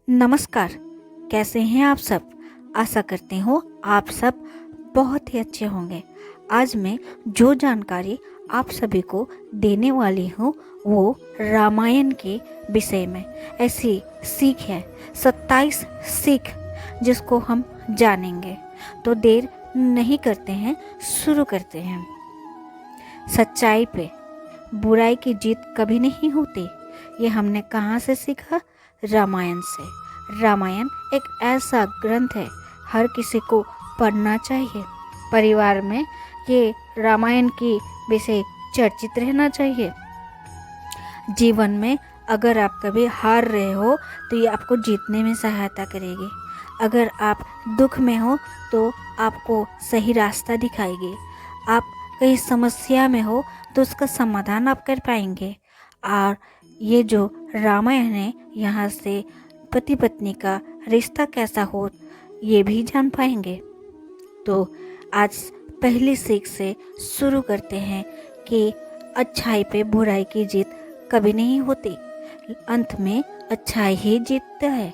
नमस्कार। कैसे हैं आप सब? आशा करती हूँ आप सब बहुत ही अच्छे होंगे। आज मैं जो जानकारी आप सभी को देने वाली हूँ वो रामायण के विषय में ऐसी सीख है, 27 सीख जिसको हम जानेंगे। तो देर नहीं करते हैं, शुरू करते हैं। सच्चाई पे बुराई की जीत कभी नहीं होती। ये हमने कहाँ से सीखा? रामायण से। रामायण एक ऐसा ग्रंथ है, हर किसी को पढ़ना चाहिए। परिवार में ये रामायण की विषय चर्चित रहना चाहिए। जीवन में अगर आप कभी हार रहे हो तो ये आपको जीतने में सहायता करेगी। अगर आप दुख में हो तो आपको सही रास्ता दिखाएगी। आप कहीं समस्या में हो तो उसका समाधान आप कर पाएंगे। और ये जो रामायण है, यहाँ से पति पत्नी का रिश्ता कैसा हो ये भी जान पाएंगे। तो आज पहली सीख से शुरू करते हैं कि अच्छाई पे बुराई की जीत कभी नहीं होती। अंत में अच्छाई ही जीतता है।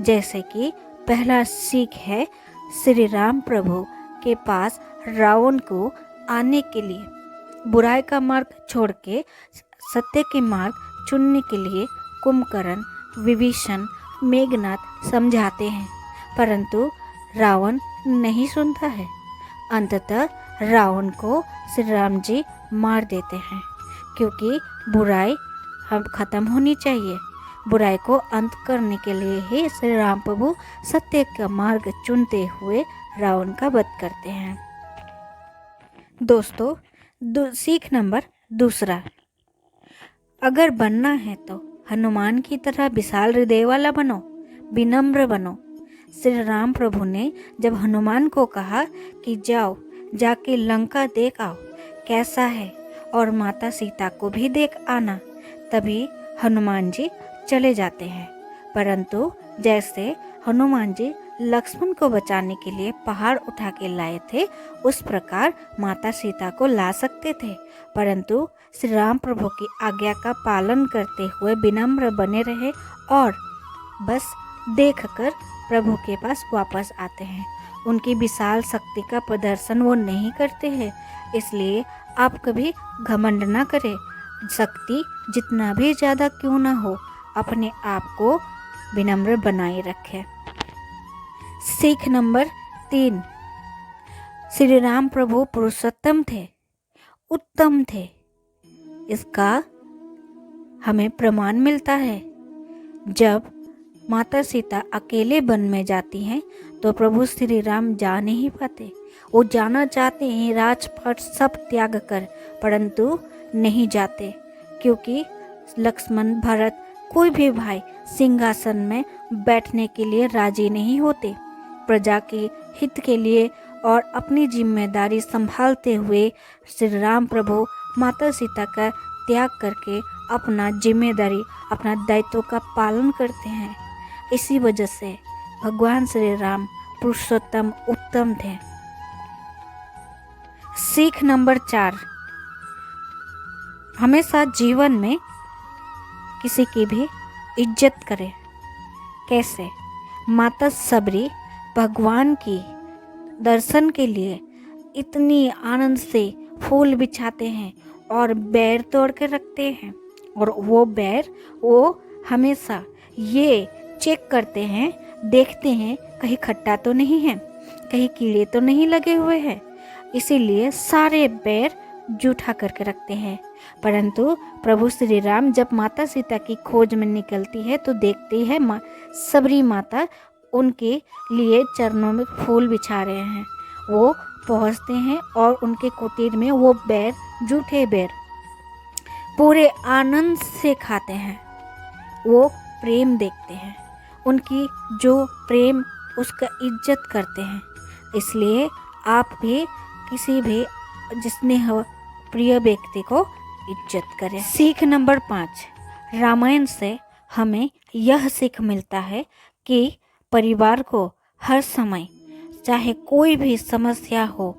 जैसे कि पहला सीख है, श्री राम प्रभु के पास रावण को आने के लिए बुराई का मार्ग छोड़ के सत्य के मार्ग चुनने के लिए कुंभकर्ण, विभीषण, मेघनाथ समझाते हैं, परंतु रावण नहीं सुनता है। अंततः रावण को श्री राम जी मार देते हैं, क्योंकि बुराई हम खत्म होनी चाहिए। बुराई को अंत करने के लिए ही श्री राम प्रभु सत्य का मार्ग चुनते हुए रावण का वध करते हैं। दोस्तों, सीख नंबर दूसरा, अगर बनना है तो हनुमान की तरह विशाल हृदय वाला बनो, विनम्र बनो। श्री राम प्रभु ने जब हनुमान को कहा कि जाओ जाके लंका देख आओ कैसा है, और माता सीता को भी देख आना, तभी हनुमान जी चले जाते हैं। परंतु जैसे हनुमान जी लक्ष्मण को बचाने के लिए पहाड़ उठा के लाए थे, उस प्रकार माता सीता को ला सकते थे, परंतु श्री राम प्रभु की आज्ञा का पालन करते हुए विनम्र बने रहे और बस देखकर प्रभु के पास वापस आते हैं। उनकी विशाल शक्ति का प्रदर्शन वो नहीं करते हैं। इसलिए आप कभी घमंड ना करें। शक्ति जितना भी ज़्यादा क्यों ना हो, अपने आप को विनम्र बनाए रखें। सीख नंबर 3, श्री राम प्रभु पुरुषोत्तम थे, उत्तम थे। इसका हमें प्रमाण मिलता है। जब माता सीता अकेले वन में जाती हैं तो प्रभु श्री राम जा नहीं पाते। वो जाना चाहते हैं राजपाट सब त्याग कर, परंतु नहीं जाते, क्योंकि लक्ष्मण, भरत, कोई भी भाई सिंहासन में बैठने के लिए राजी नहीं होते। प्रजा के हित के लिए और अपनी जिम्मेदारी संभालते हुए श्री राम प्रभु माता सीता का त्याग करके अपना जिम्मेदारी, अपना दायित्व का पालन करते हैं। इसी वजह से भगवान श्री राम पुरुषोत्तम उत्तम थे। सीख नंबर 4, हमेशा जीवन में किसी की भी इज्जत करें। कैसे? माता सबरी भगवान की दर्शन के लिए इतनी आनंद से फूल बिछाते हैं और बैर तोड़ के रखते हैं, और वो बैर वो हमेशा ये चेक करते हैं, देखते हैं कहीं खट्टा तो नहीं है, कहीं कीड़े तो नहीं लगे हुए हैं। इसीलिए सारे बैर जूठा करके रखते हैं। परंतु प्रभु श्री राम जब माता सीता की खोज में निकलती है तो देखती है सबरी माता उनके लिए चरणों में फूल बिछा रहे हैं। वो पहुंचते हैं और उनके कुटीर में वो बैर, जूठे बैर पूरे आनंद से खाते हैं। वो प्रेम देखते हैं, उनकी जो प्रेम उसका इज्जत करते हैं। इसलिए आप भी किसी भी जिसने प्रिय व्यक्ति को इज्जत करें। सीख नंबर 5, रामायण से हमें यह सीख मिलता है कि परिवार को हर समय, चाहे कोई भी समस्या हो,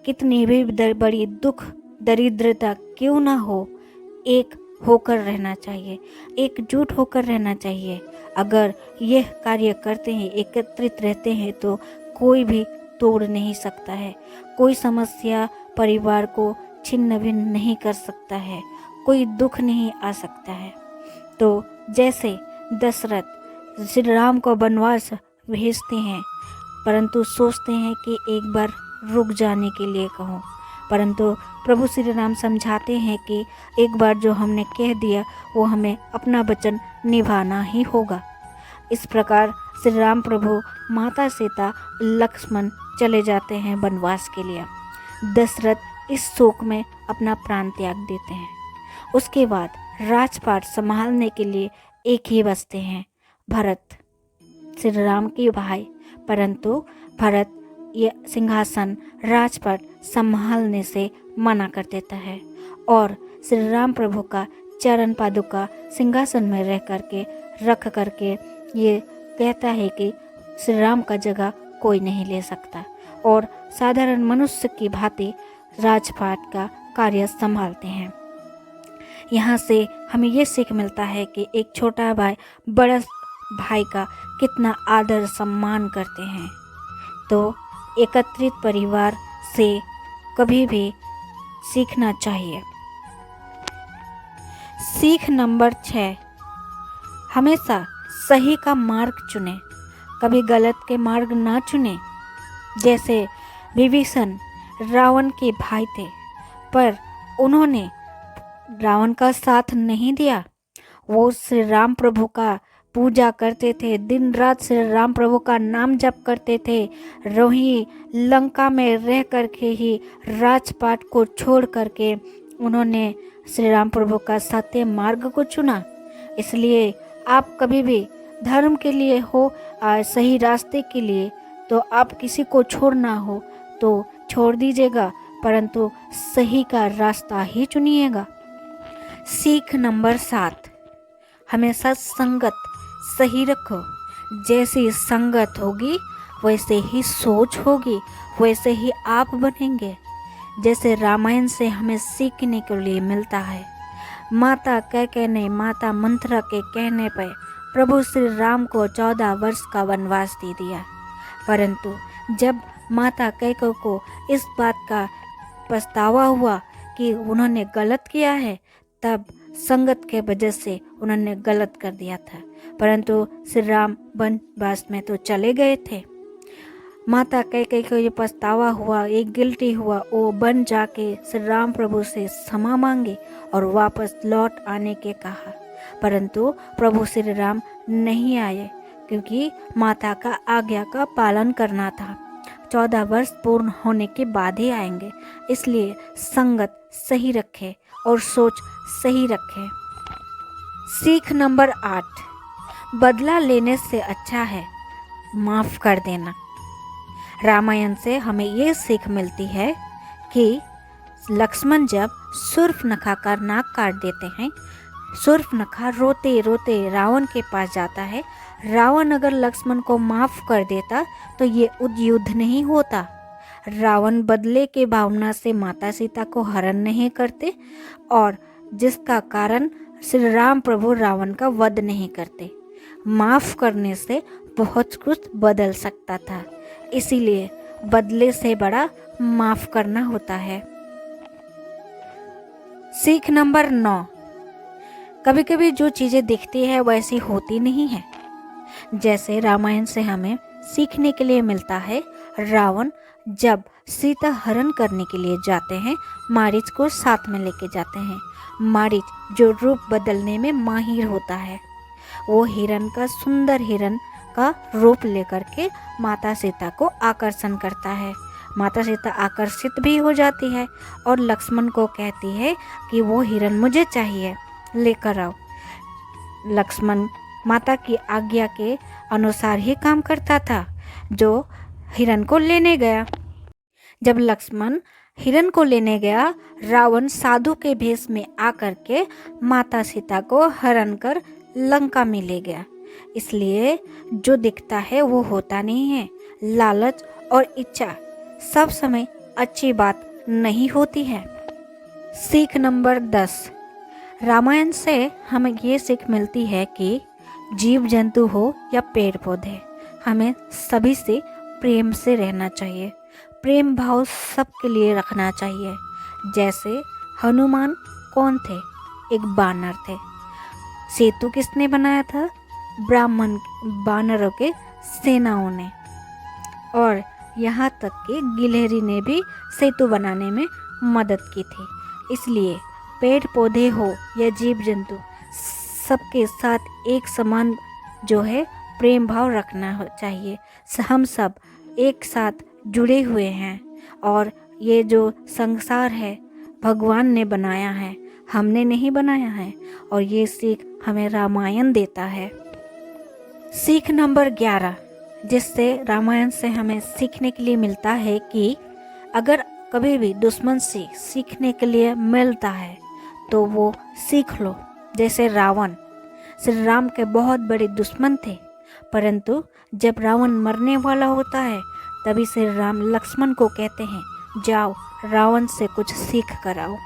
कितनी भी बड़ी दुख दरिद्रता क्यों ना हो, एक होकर रहना चाहिए, एकजुट होकर रहना चाहिए। अगर यह कार्य करते हैं, एकत्रित रहते हैं, तो कोई भी तोड़ नहीं सकता है। कोई समस्या परिवार को छिन्न भिन्न नहीं कर सकता है, कोई दुख नहीं आ सकता है। तो जैसे दशरथ श्री राम को वनवास भेजते हैं, परंतु सोचते हैं कि एक बार रुक जाने के लिए कहो, परंतु प्रभु श्री राम समझाते हैं कि एक बार जो हमने कह दिया वो हमें अपना वचन निभाना ही होगा। इस प्रकार श्री राम प्रभु, माता सीता, लक्ष्मण चले जाते हैं वनवास के लिए। दशरथ इस शोक में अपना प्राण त्याग देते हैं। उसके बाद राजपाट संभालने के लिए एक ही बचते हैं, भरत, श्री राम के भाई। परंतु भरत ये सिंहासन राजपाट संभालने से मना कर देता है और श्री राम प्रभु का चरण पादुका सिंहासन में रख करके ये कहता है कि श्री राम का जगह कोई नहीं ले सकता, और साधारण मनुष्य की भांति राजपाट का कार्य संभालते हैं। यहाँ से हमें ये सीख मिलता है कि एक छोटा भाई बड़ा भाई का कितना आदर सम्मान करते हैं। तो एकत्रित परिवार से कभी भी सीखना चाहिए। सीख नंबर 6, हमेशा सही का मार्ग चुने, कभी गलत के मार्ग ना चुने। जैसे विभीषण रावण के भाई थे, पर उन्होंने रावण का साथ नहीं दिया। वो श्री राम प्रभु का पूजा करते थे, दिन रात श्री राम प्रभु का नाम जप करते थे। वहीं लंका में रह करके ही राजपाट को छोड़ करके उन्होंने श्री राम प्रभु का सत्य मार्ग को चुना। इसलिए आप कभी भी धर्म के लिए हो, सही रास्ते के लिए, तो आप किसी को छोड़ना हो तो छोड़ दीजिएगा, परंतु सही का रास्ता ही चुनिएगा। सीख नंबर 7, हमेशा संगत सही रखो। जैसी संगत होगी वैसे ही सोच होगी, वैसे ही आप बनेंगे। जैसे रामायण से हमें सीखने के लिए मिलता है, माता कैकेयी ने माता मंथरा के कहने पर प्रभु श्री राम को 14 वर्ष का वनवास दे दिया, परंतु जब माता कैकेयी को इस बात का पछतावा हुआ कि उन्होंने गलत किया है, तब संगत के वजह से उन्होंने गलत कर दिया था, परंतु श्री राम वनवास में तो चले गए थे। माता कैकेयी को ये पछतावा हुआ, एक गिल्टी हुआ, वो बन जाके श्री राम प्रभु से क्षमा मांगे और वापस लौट आने के कहा, परंतु प्रभु श्री राम नहीं आए, क्योंकि माता का आज्ञा का पालन करना था। 14 वर्ष पूर्ण होने के बाद ही आएंगे। इसलिए संगत सही रखे और सोच सही रखे। सीख नंबर 8, बदला लेने से अच्छा है माफ कर देना। रामायण से हमें ये सीख मिलती है कि लक्ष्मण जब शूर्पणखा का नाक काट देते हैं, शूर्पणखा रोते रोते रावण के पास जाता है। रावण अगर लक्ष्मण को माफ कर देता तो ये युद्ध नहीं होता। रावण बदले के भावना से माता सीता को हरण नहीं करते, और जिसका कारण श्री राम प्रभु रावण का वध नहीं करते। माफ करने से बहुत कुछ बदल सकता था, इसीलिए बदले से बड़ा माफ करना होता है। सीख नंबर 9, कभी कभी जो चीजें दिखती है वैसी होती नहीं है। जैसे रामायण से हमें सीखने के लिए मिलता है, रावण जब सीता हरण करने के लिए जाते हैं, मारीच को साथ में लेके जाते हैं। मारीच जो रूप बदलने में माहिर होता है, वो हिरण का, सुंदर हिरण का रूप लेकर के माता सीता को आकर्षण करता है। माता सीता आकर्षित भी हो जाती है और लक्ष्मण को कहती है कि वो हिरण मुझे चाहिए, लेकर आओ। लक्ष्मण माता की आज्ञा के अनुसार ही काम करता था, जो हिरण को लेने गया। जब लक्ष्मण हिरण को लेने गया, रावण साधु के भेष में आकर के माता सीता को हरण कर लंका में ले गया। इसलिए जो दिखता है वो होता नहीं है। लालच और इच्छा सब समय अच्छी बात नहीं होती है। सीख नंबर 10, रामायण से हमें ये सीख मिलती है कि जीव जंतु हो या पेड़ पौधे, हमें सभी से प्रेम से रहना चाहिए। प्रेम भाव सबके लिए रखना चाहिए। जैसे हनुमान कौन थे? एक बानर थे। सेतु किसने बनाया था? ब्राह्मण बानरों के सेनाओं ने। और यहाँ तक कि गिलहरी ने भी सेतु बनाने में मदद की थी। इसलिए पेड़ पौधे हो या जीव जंतु, सबके साथ एक समान जो है प्रेम भाव रखना चाहिए। हम सब एक साथ जुड़े हुए हैं और ये जो संसार है भगवान ने बनाया है, हमने नहीं बनाया है। और ये सीख हमें रामायण देता है। सीख नंबर 11, जिससे रामायण से हमें सीखने के लिए मिलता है कि अगर कभी भी दुश्मन से सीखने के लिए मिलता है तो वो सीख लो। जैसे रावण श्री राम के बहुत बड़े दुश्मन थे, परंतु जब रावण मरने वाला होता है तभी श्री राम लक्ष्मण को कहते हैं जाओ रावण से कुछ सीख कर आओ।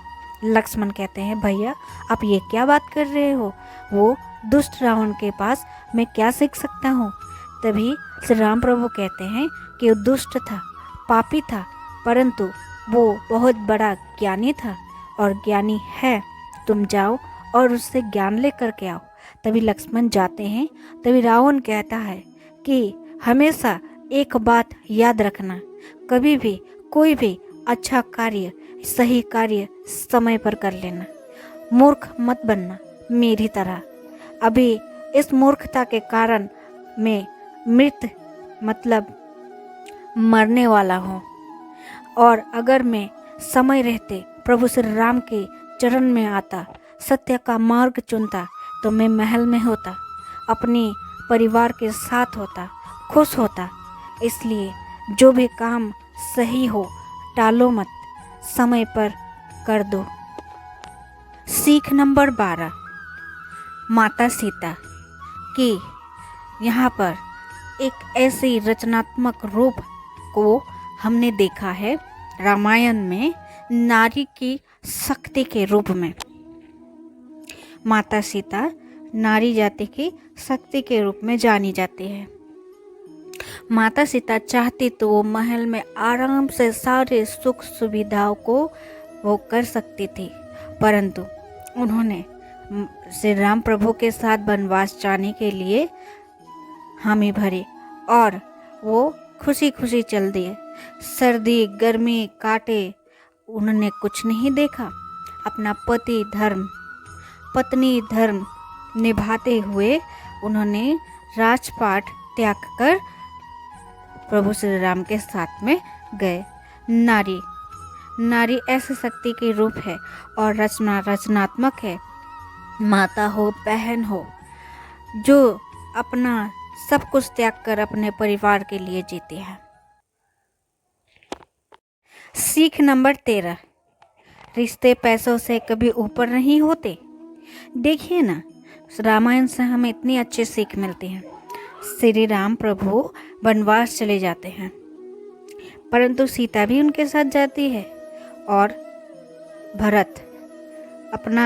लक्ष्मण कहते हैं भैया आप ये क्या बात कर रहे हो, वो दुष्ट रावण के पास मैं क्या सीख सकता हूँ। तभी श्री राम प्रभु कहते हैं कि वो दुष्ट था, पापी था, परंतु वो बहुत बड़ा ज्ञानी था और ज्ञानी है। तुम जाओ और उससे ज्ञान लेकर के आओ। तभी लक्ष्मण जाते हैं। तभी रावण कहता है कि हमेशा एक बात याद रखना, कभी भी कोई भी अच्छा कार्य, सही कार्य समय पर कर लेना। मूर्ख मत बनना मेरी तरह। अभी इस मूर्खता के कारण मैं मृत मतलब मरने वाला हूँ। और अगर मैं समय रहते प्रभु श्री राम के चरण में आता, सत्य का मार्ग चुनता, तो मैं महल में होता, अपने परिवार के साथ होता, खुश होता। इसलिए जो भी काम सही हो टालो मत, समय पर कर दो। सीख नंबर 12, माता सीता की यहाँ पर एक ऐसी रचनात्मक रूप को हमने देखा है रामायण में, नारी की शक्ति के रूप में। माता सीता नारी जाति की शक्ति के रूप में जानी जाती है। माता सीता चाहती तो वो महल में आराम से सारे सुख सुविधाओं को वो कर सकती थी, परंतु उन्होंने श्री राम प्रभु के साथ वनवास जाने के लिए हामी भरी और वो खुशी खुशी चल दिए। सर्दी गर्मी काटे उन्होंने कुछ नहीं देखा। अपना पत्नी धर्म निभाते हुए उन्होंने राजपाट त्याग कर प्रभु श्री राम के साथ में गए। नारी ऐसी शक्ति के रूप है और रचनात्मक है। माता हो बहन हो, जो अपना सब कुछ त्याग कर अपने परिवार के लिए जीती है। सीख नंबर 13, रिश्ते पैसों से कभी ऊपर नहीं होते। देखिए ना, रामायण से हमें इतनी अच्छी सीख मिलती है। श्री राम प्रभु वनवास चले जाते हैं, परंतु सीता भी उनके साथ जाती है और भरत अपना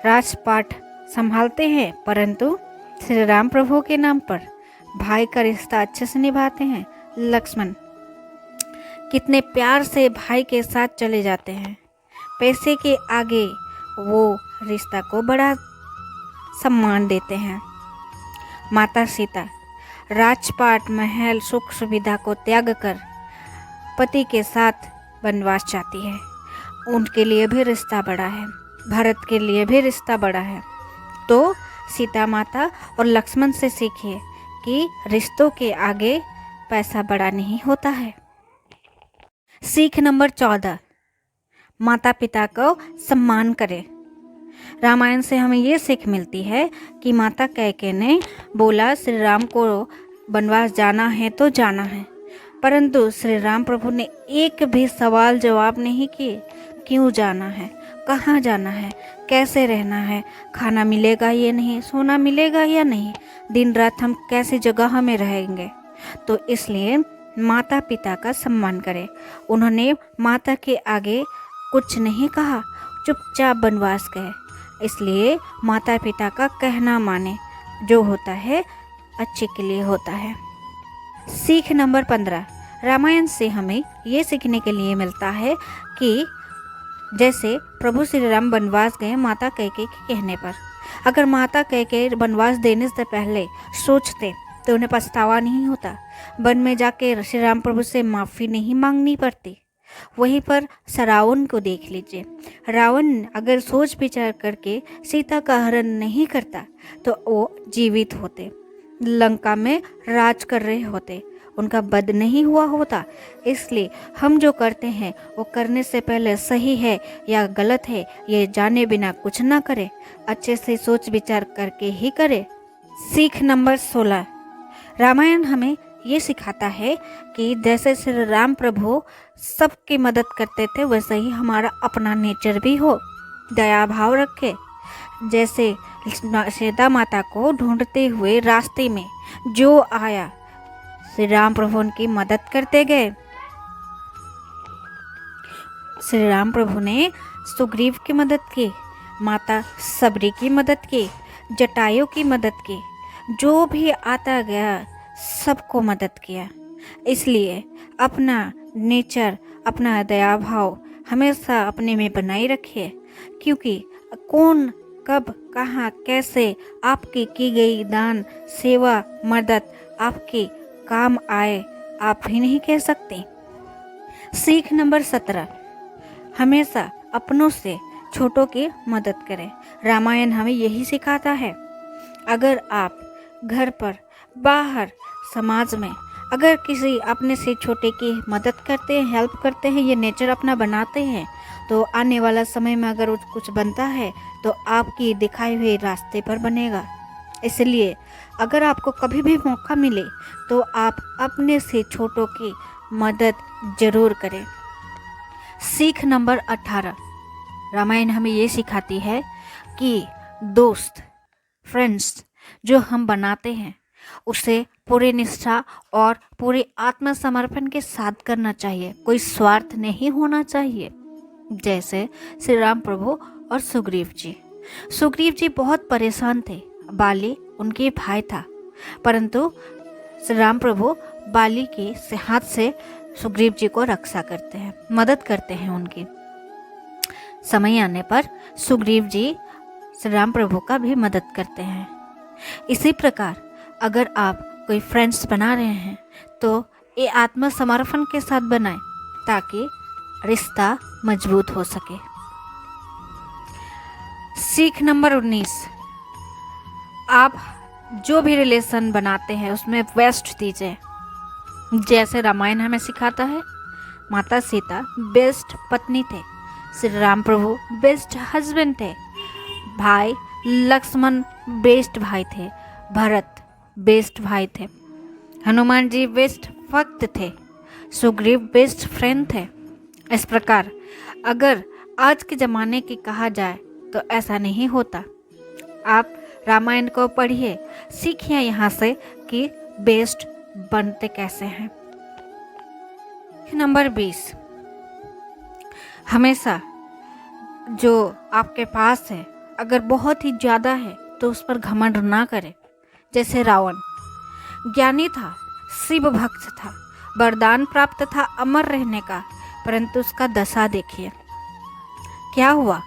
राजपाट संभालते हैं, परंतु श्री राम प्रभु के नाम पर भाई का रिश्ता अच्छे से निभाते हैं। लक्ष्मण कितने प्यार से भाई के साथ चले जाते हैं। पैसे के आगे वो रिश्ता को बड़ा सम्मान देते हैं। माता सीता राजपाट महल सुख सुविधा को त्याग कर पति के साथ वनवास जाती है। उनके लिए भी रिश्ता बड़ा है, भरत के लिए भी रिश्ता बड़ा है। तो सीता माता और लक्ष्मण से सीखिए कि रिश्तों के आगे पैसा बड़ा नहीं होता है। सीख नंबर 14, माता पिता को सम्मान करें। रामायण से हमें ये सीख मिलती है कि माता कैकेयी ने बोला श्री राम को वनवास जाना है तो जाना है, परंतु श्री राम प्रभु ने एक भी सवाल जवाब नहीं किए। क्यों जाना है, कहाँ जाना है, कैसे रहना है, खाना मिलेगा या नहीं, सोना मिलेगा या नहीं, दिन रात हम कैसी जगह में रहेंगे। तो इसलिए माता पिता का सम्मान करें। उन्होंने माता के आगे कुछ नहीं कहा, चुपचाप वनवास गए। इसलिए माता पिता का कहना माने, जो होता है अच्छे के लिए होता है। सीख नंबर 15, रामायण से हमें ये सीखने के लिए मिलता है कि जैसे प्रभु श्री राम वनवास गए माता कैकेयी के कहने पर, अगर माता कैकेयी वनवास देने से पहले सोचते तो उन्हें पछतावा नहीं होता, वन में जाके श्री राम प्रभु से माफ़ी नहीं मांगनी पड़ती। वहीं पर रावण को देख लीजिए, रावण अगर सोच विचार करके सीता का हरण नहीं करता तो वो जीवित होते, लंका में राज कर रहे होते, उनका वध नहीं हुआ होता। इसलिए हम जो करते हैं वो करने से पहले सही है या गलत है ये जाने बिना कुछ ना करें, अच्छे से सोच विचार करके ही करें। सीख नंबर 16, रामायण हमें ये सिखाता है कि जैसे श्री राम प्रभु सबकी मदद करते थे वैसे ही हमारा अपना नेचर भी हो, दया भाव रखे। जैसे सीता माता को ढूंढते हुए रास्ते में जो आया, श्री राम प्रभु उनकी मदद करते गए। श्री राम प्रभु ने सुग्रीव की मदद की, माता सबरी की मदद की, जटायु की मदद की, जो भी आता गया सबको मदद किया। इसलिए अपना नेचर, अपना दया भाव हमेशा अपने में बनाए रखिए, क्योंकि कौन कब कहाँ कैसे आपकी की गई दान सेवा मदद आपके काम आए आप भी नहीं कह सकते। सीख नंबर 17, हमेशा अपनों से छोटों की मदद करें। रामायण हमें यही सिखाता है। अगर आप घर पर, बाहर, समाज में अगर किसी अपने से छोटे की मदद करते हैं, हेल्प करते हैं, ये नेचर अपना बनाते हैं, तो आने वाला समय में अगर कुछ बनता है तो आपकी दिखाए हुए रास्ते पर बनेगा। इसलिए अगर आपको कभी भी मौका मिले तो आप अपने से छोटों की मदद जरूर करें। सीख नंबर 18, रामायण हमें ये सिखाती है कि दोस्त, फ्रेंड्स जो हम बनाते हैं उसे पूरी निष्ठा और पूरे आत्मसमर्पण के साथ करना चाहिए, कोई स्वार्थ नहीं होना चाहिए। जैसे श्री राम प्रभु और सुग्रीव जी बहुत परेशान थे, बाली उनके भाई था, परंतु श्री राम प्रभु बाली के हाथ से सुग्रीव जी को रक्षा करते हैं, मदद करते हैं उनकी। समय आने पर सुग्रीव जी श्री राम प्रभु का भी मदद करते हैं। इसी प्रकार अगर आप कोई फ्रेंड्स बना रहे हैं तो ये आत्मसमर्पण के साथ बनाएं ताकि रिश्ता मजबूत हो सके। सीख नंबर 19, आप जो भी रिलेशन बनाते हैं उसमें बेस्ट दीजिए। जैसे रामायण हमें सिखाता है, माता सीता बेस्ट पत्नी थे, श्री राम प्रभु बेस्ट हस्बैंड थे, भाई लक्ष्मण बेस्ट भाई थे, भरत बेस्ट भाई थे, हनुमान जी बेस्ट भक्त थे, सुग्रीव बेस्ट फ्रेंड थे। इस प्रकार अगर आज के ज़माने की कहा जाए तो ऐसा नहीं होता। आप रामायण को पढ़िए, सीखिए यहाँ से कि बेस्ट बनते कैसे हैं। नंबर 20, हमेशा जो आपके पास है अगर बहुत ही ज़्यादा है तो उस पर घमंड ना करें। जैसे रावण ज्ञानी था, शिव भक्त था, वरदान प्राप्त था अमर रहने का, परंतु उसका दशा देखिए क्या हुआ,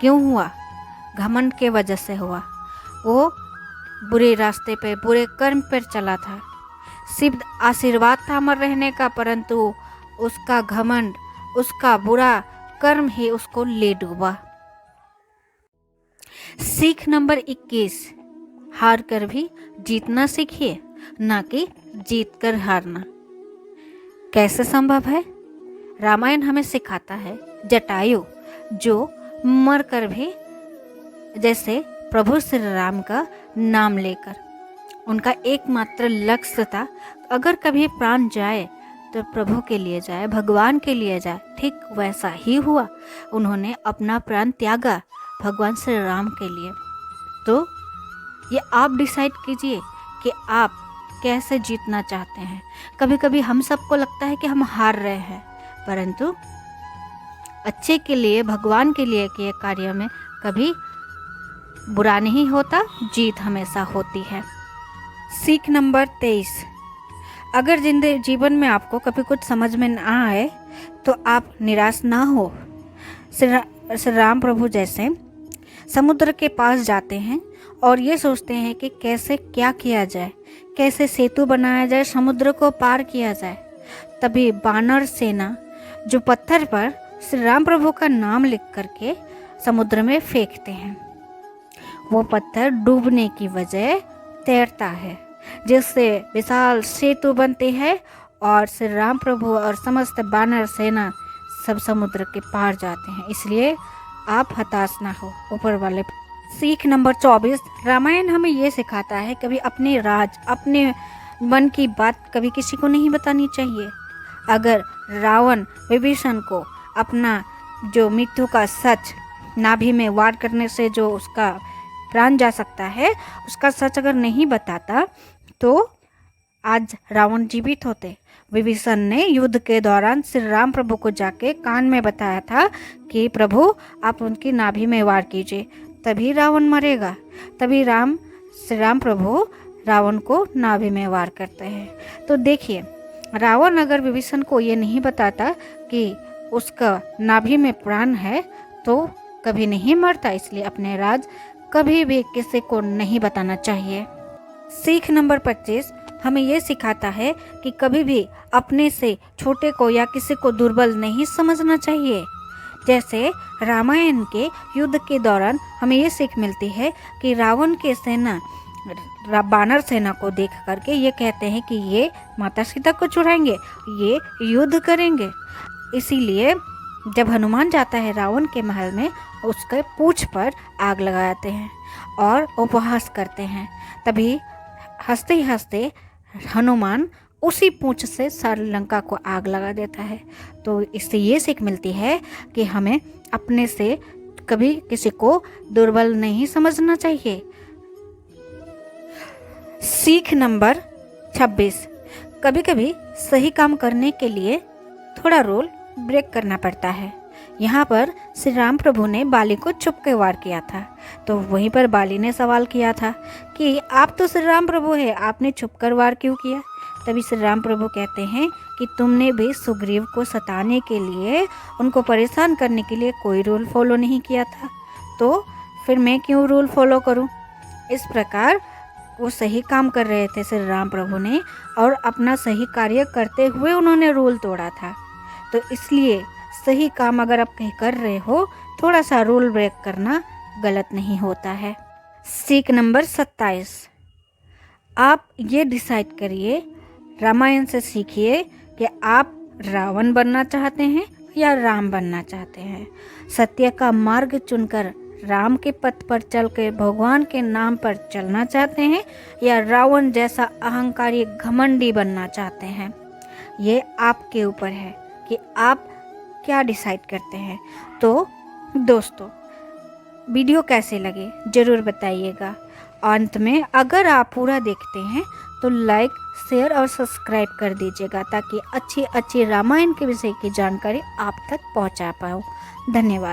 क्यों हुआ? घमंड के वजह से हुआ। वो बुरे रास्ते पे, बुरे कर्म पर चला था। शिव आशीर्वाद था अमर रहने का, परंतु उसका घमंड, उसका बुरा कर्म ही उसको ले डूबा। सीख नंबर 21, हार कर भी जीतना सीखिए, ना कि जीत कर हारना। कैसे संभव है? रामायण हमें सिखाता है जटायु जो मर कर भी जैसे प्रभु श्री राम का नाम लेकर, उनका एकमात्र लक्ष्य था अगर कभी प्राण जाए तो प्रभु के लिए जाए, भगवान के लिए जाए। ठीक वैसा ही हुआ, उन्होंने अपना प्राण त्यागा भगवान श्री राम के लिए। तो ये आप डिसाइड कीजिए कि आप कैसे जीतना चाहते हैं। कभी कभी हम सबको लगता है कि हम हार रहे हैं, परंतु अच्छे के लिए, भगवान के लिए किए कार्य में कभी बुरा नहीं होता, जीत हमेशा होती है। सीख नंबर 23, अगर जीवन में आपको कभी कुछ समझ में ना आए तो आप निराश ना हो। श्री राम प्रभु जैसे समुद्र के पास जाते हैं और ये सोचते हैं कि कैसे क्या किया जाए, कैसे सेतु बनाया जाए, समुद्र को पार किया जाए। तभी वानर सेना जो पत्थर पर श्री राम प्रभु का नाम लिख करके समुद्र में फेंकते हैं, वो पत्थर डूबने की वजह तैरता है, जिससे विशाल सेतु बनती है और श्री राम प्रभु और समस्त वानर सेना सब समुद्र के पार जाते हैं। इसलिए आप हताश ना हो ऊपर वाले। सीख नंबर 24, रामायण हमें ये सिखाता है कभी अपने राज, अपने मन की बात कभी किसी को नहीं बतानी चाहिए। अगर रावण विभीषण को अपना जो मृत्यु का सच, नाभि में वार करने से जो उसका प्राण जा सकता है, उसका सच अगर नहीं बताता तो आज रावण जीवित होते। विभीषण ने युद्ध के दौरान श्री राम प्रभु को जाके कान में बताया था कि प्रभु आप उनकी नाभि में वार कीजिए, तभी रावण मरेगा। तभी श्री राम प्रभु रावण को नाभि में वार करते हैं। तो देखिए, रावण अगर विभीषण को ये नहीं बताता कि उसका नाभि में प्राण है तो कभी नहीं मरता। इसलिए अपने राज कभी भी किसी को नहीं बताना चाहिए। सीख नंबर 25 हमें ये सिखाता है कि कभी भी अपने से छोटे को या किसी को दुर्बल नहीं समझना चाहिए। जैसे रामायण के युद्ध के दौरान हमें ये सीख मिलती है कि रावण के सेना वानर सेना को देख करके ये कहते हैं कि ये माता सीता को चुराएंगे, ये युद्ध करेंगे। इसीलिए जब हनुमान जाता है रावण के महल में, उसके पूंछ पर आग लगाते हैं और उपहास करते हैं। तभी हंसते हंसते हनुमान उसी पूंछ से सारी लंका को आग लगा देता है। तो इससे ये सीख मिलती है कि हमें अपने से कभी किसी को दुर्बल नहीं समझना चाहिए। सीख नंबर 26, कभी कभी सही काम करने के लिए थोड़ा रूल ब्रेक करना पड़ता है। यहाँ पर श्री राम प्रभु ने बाली को छुप के वार किया था, तो वहीं पर बाली ने सवाल किया था कि आप तो श्री राम प्रभु है, आपने छुप कर वार क्यों किया। तभी श्री राम प्रभु कहते हैं कि तुमने भी सुग्रीव को सताने के लिए, उनको परेशान करने के लिए कोई रूल फॉलो नहीं किया था, तो फिर मैं क्यों रूल फॉलो करूं। इस प्रकार वो सही काम कर रहे थे श्री राम प्रभु ने, और अपना सही कार्य करते हुए उन्होंने रूल तोड़ा था। तो इसलिए सही काम अगर आप कहीं कर रहे हो, थोड़ा सा रूल ब्रेक करना गलत नहीं होता है। सीख नंबर 27, आप ये डिसाइड करिए, रामायण से सीखिए कि आप रावण बनना चाहते हैं या राम बनना चाहते हैं। सत्य का मार्ग चुनकर राम के पथ पर चल के भगवान के नाम पर चलना चाहते हैं या रावण जैसा अहंकारी घमंडी बनना चाहते हैं। ये आपके ऊपर है कि आप क्या डिसाइड करते हैं। तो दोस्तों, वीडियो कैसे लगे ज़रूर बताइएगा। अंत में अगर आप पूरा देखते हैं तो लाइक, शेयर और सब्सक्राइब कर दीजिएगा, ताकि अच्छी अच्छी रामायण के विषय की जानकारी आप तक पहुंचा पाऊँ। धन्यवाद।